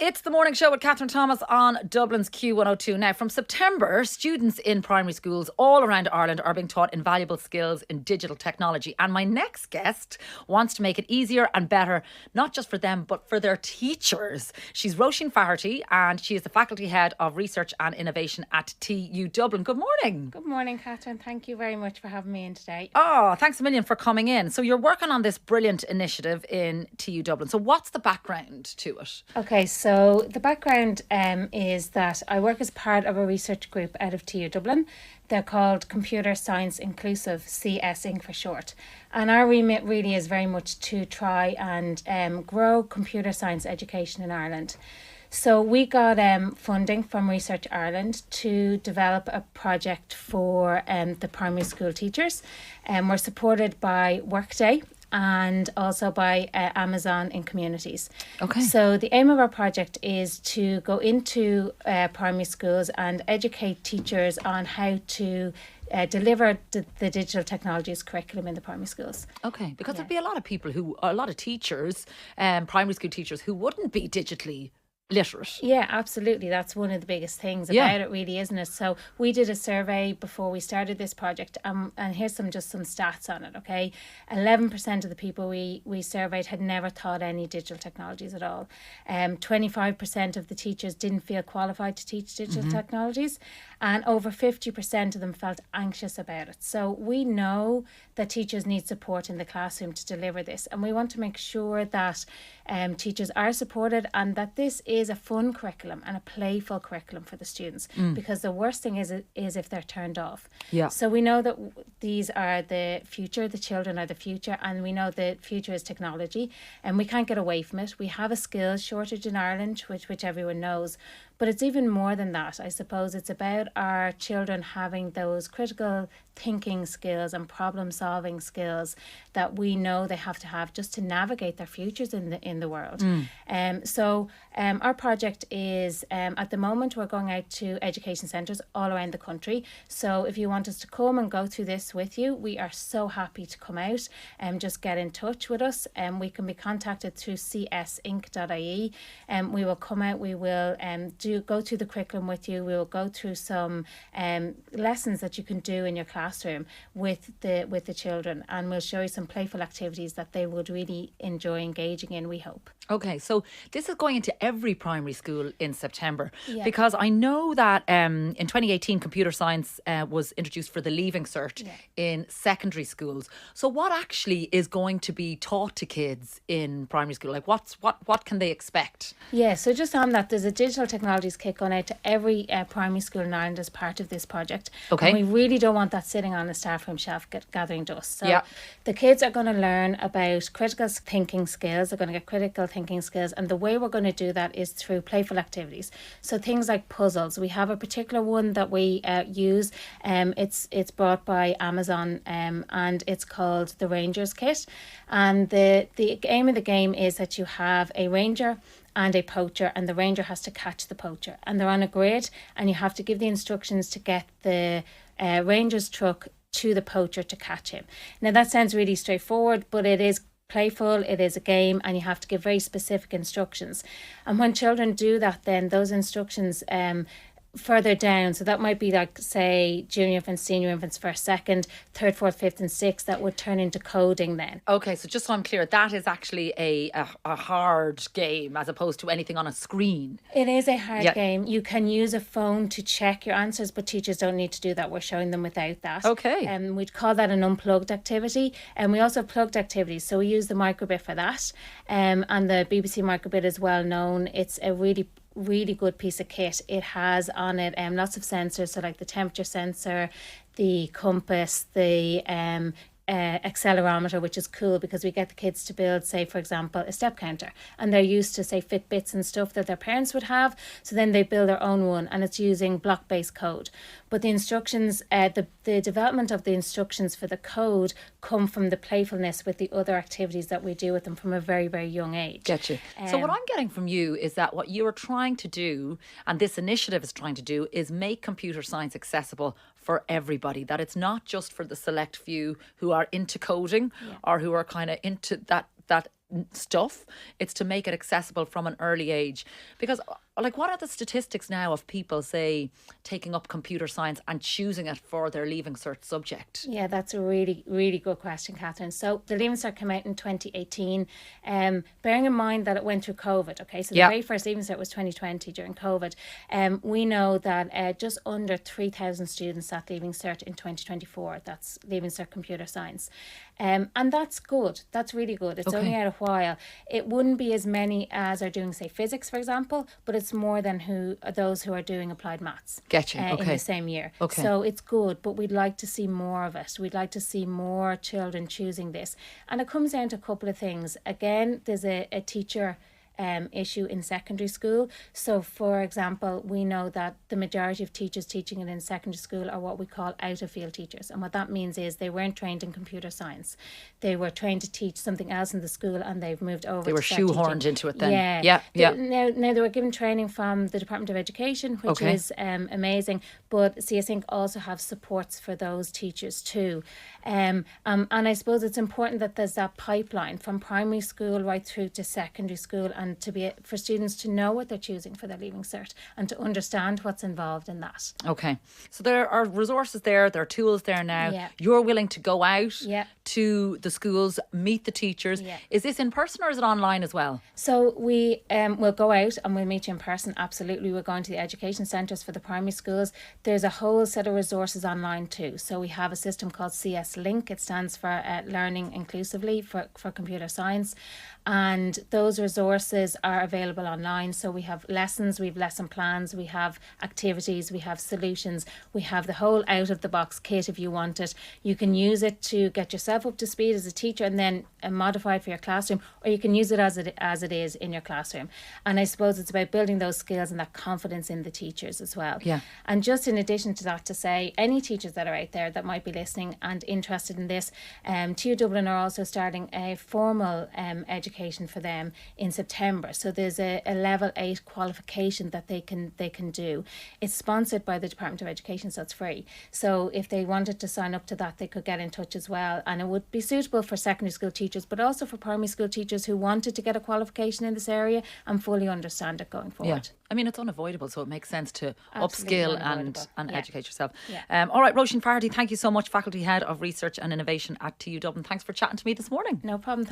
It's the morning show with Catherine Thomas on Dublin's Q102. Now, from September, students in primary schools all around Ireland are being taught invaluable skills in digital technology. And my next guest wants to make it easier and better, not just for them, but for their teachers. She's Roisin Faherty, and she is the Faculty Head of Research and Innovation at TU Dublin. Good morning. Good morning, Catherine. Thank you very much for having me in today. Oh, thanks a million for coming in. So you're working on this brilliant initiative in TU Dublin. So what's the background to it? Okay, so the background is that I work as part of a research group out of TU Dublin. They're called Computer Science Inclusive, CS Inc. for short. And our remit really is very much to try and grow computer science education in Ireland. So we got funding from Research Ireland to develop a project for the primary school teachers. We're supported by Workday and also by Amazon in communities. Okay. So the aim of our project is to go into primary schools and educate teachers on how to deliver the digital technologies curriculum in the primary schools. Okay, because there'd be a lot of people a lot of teachers, primary school teachers who wouldn't be digitally literate. Yeah, absolutely. That's one of the biggest things about it, really, isn't it? So we did a survey before we started this project, and here's some stats on it. Okay, 11% of the people we surveyed had never taught any digital technologies at all. 25% of the teachers didn't feel qualified to teach digital technologies, and over 50% of them felt anxious about it. So we know that teachers need support in the classroom to deliver this, and we want to make sure that teachers are supported and that this is a fun curriculum and a playful curriculum for the students, because the worst thing is if they're turned off. Yeah. So we know that these are the future, the children are the future, and we know the future is technology, and we can't get away from it. We have a skills shortage in Ireland, which everyone knows. But it's even more than that. I suppose it's about our children having those critical thinking skills and problem solving skills that we know they have to have just to navigate their futures in the world. So our project is at the moment we're going out to education centres all around the country. So if you want us to come and go through this with you, we are so happy to come out and just get in touch with us. We can be contacted through csinc.ie, and we will come out. We will go through the curriculum with you. We will go through some lessons that you can do in your classroom with the children, and we'll show you some playful activities that they would really enjoy engaging in, we hope. Okay, so this is going into every primary school in September, Yeah. because I know that in 2018 computer science was introduced for the Leaving Cert in secondary schools. So what actually is going to be taught to kids in primary school? Like what can they expect? Yeah, so just on that, there's a digital technologies kit going out to every primary school in Ireland as part of this project. Okay. And we really don't want that sitting on a staff room shelf gathering dust. So Yeah. the kids are going to learn about critical thinking skills. They're going to get critical thinking skills. And the way we're going to do that is through playful activities. So things like puzzles. We have a particular one that we use. It's brought by Amazon, and it's called the Rangers Kit. And the aim of the game is that you have a ranger and a poacher, and the ranger has to catch the poacher, and they're on a grid, and you have to give the instructions to get the ranger's truck to the poacher to catch him. Now that sounds really straightforward, but it is playful, it is a game, and you have to give very specific instructions. And when children do that, then those instructions further down, so that might be like, say, junior infants, senior infants, first, second, third, fourth, fifth and sixth, that would turn into coding then. Okay, so just so I'm clear, that is actually a hard game as opposed to anything on a screen. It is a hard game. You can use a phone to check your answers, but teachers don't need to do that. We're showing them without that. Okay. We'd call that an unplugged activity. And we also have plugged activities. So we use the microbit for that. And the BBC microbit is well known. It's a really good piece of kit. It has on it lots of sensors, so like the temperature sensor, the compass, the accelerometer, which is cool because we get the kids to build, say, for example, a step counter, and they're used to, say, Fitbits and stuff that their parents would have, so then they build their own one, and it's using block-based code. But the instructions, the development of the instructions for the code come from the playfulness with the other activities that we do with them from a very, very young age. Get you. So what I'm getting from you is that what you are trying to do, and this initiative is trying to do, is make computer science accessible for everybody, that it's not just for the select few who are into coding or who are kind of into that stuff. It's to make it accessible from an early age. Because, like, what are the statistics now of people, say, taking up computer science and choosing it for their Leaving Cert subject? Yeah, that's a really, really good question, Catherine. So the Leaving Cert came out in 2018, bearing in mind that it went through COVID. Okay, so the very first Leaving Cert was 2020 during COVID. We know that just under 3,000 students sat Leaving Cert in 2024. That's Leaving Cert Computer Science. And that's good. That's really good. It's only out a while. It wouldn't be as many as are doing, say, physics, for example, but it's more than those who are doing applied maths. Getcha. In the same year. Okay. So it's good, but we'd like to see more of it. We'd like to see more children choosing this. And it comes down to a couple of things. Again, there's a teacher issue in secondary school. So, for example, we know that the majority of teachers teaching it in secondary school are what we call out-of-field teachers. And what that means is they weren't trained in computer science. They were trained to teach something else in the school, and they've moved over. They were shoehorned into it then. Yeah. Yeah. Now they were given training from the Department of Education, which is amazing. But CSINC also have supports for those teachers too. And I suppose it's important that there's that pipeline from primary school right through to secondary school, and for students to know what they're choosing for their Leaving Cert and to understand what's involved in that. Okay. So there are resources there are tools there now. Yeah. You're willing to go out to the schools, meet the teachers. Yeah. Is this in person or is it online as well? So we will go out and we'll meet you in person. Absolutely. We're going to the education centres for the primary schools. There's a whole set of resources online too. So we have a system called CS Link. It stands for Learning Inclusively for Computer Science. And those resources are available online. So we have lessons, we have lesson plans, we have activities, we have solutions, we have the whole out-of-the-box kit if you want it. You can use it to get yourself up to speed as a teacher and then modify it for your classroom, or you can use it as it is in your classroom. And I suppose it's about building those skills and that confidence in the teachers as well. Yeah. And just in addition to that, to say any teachers that are out there that might be listening and interested in this, TU Dublin are also starting a formal education for them in September. So there's a level 8 qualification that they can do. It's sponsored by the Department of Education, so it's free. So if they wanted to sign up to that, they could get in touch as well. And it would be suitable for secondary school teachers, but also for primary school teachers who wanted to get a qualification in this area and fully understand it going forward. Yeah. I mean, it's unavoidable, so it makes sense to Absolutely upskill and educate yourself. Yeah. All right, Roisin Fardy, thank you so much, Faculty Head of Research and Innovation at TU Dublin. Thanks for chatting to me this morning. No problem.